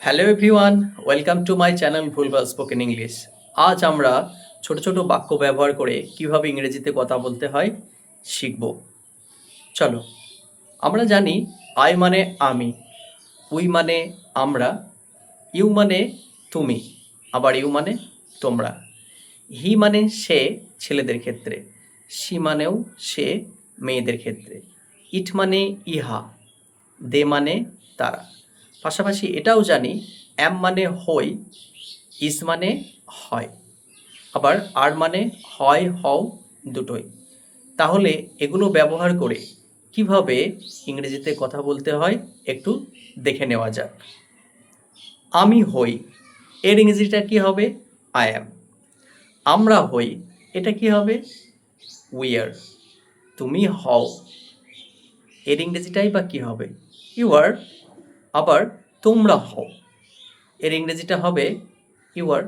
Hello everyone, welcome to my channel ভুলভাল spoken English. আজ আমরা ছোট ছোট বাক্য ব্যবহার করে কিভাবে ইংরেজিতে কথা বলতে হয় শিখব। চলো, আমরা জানি আই মানে আমি, উই মানে আমরা, ইউ মানে তুমি, আবার ইউ মানে তোমরা। হি মানে সে ছেলেদের ক্ষেত্রে, সি মানেও সে মেয়েদের ক্ষেত্রে, ইট মানে ইহা, দে মানে তারা। পাশাপাশি এটাও জানি অ্যাম মানে হই, ইজ মানে হয়, আবার আর মানে হয় হও দুটোই। তাহলে এগুলো ব্যবহার করে কিভাবে ইংরেজিতে কথা বলতে হয় একটু দেখে নেওয়া যাক। আমি হই, এর ইংরেজিটা কি হবে? I am. আমরা হই, এটা কি হবে? We are. তুমি হও, এর ইংরেজিটাই বা কি হবে? You are. আবার তোমরা হও, এর ইংরেজিটা হবে ইউ আর।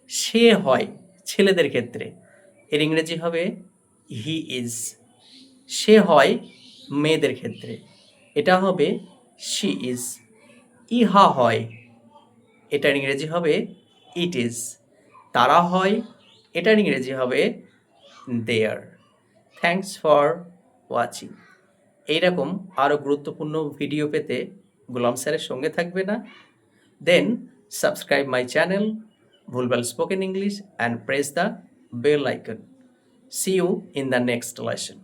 সে হয় ছেলেদের ক্ষেত্রে, এর ইংরেজি হবে হি ইজ। সে হয় মেয়েদের ক্ষেত্রে, এটা হবে শি ইজ। ইহা হয়, এটার ইংরেজি হবে ইট ইজ। তারা হয়, এটার ইংরেজি হবে দেয়ার। Thanks for watching. এইরকম আরও গুরুত্বপূর্ণ ভিডিও পেতে গোলাম স্যারের সঙ্গে থাকবে না? Then subscribe my channel Bhulbal Spoken English and press the bell icon. See you in the next lesson.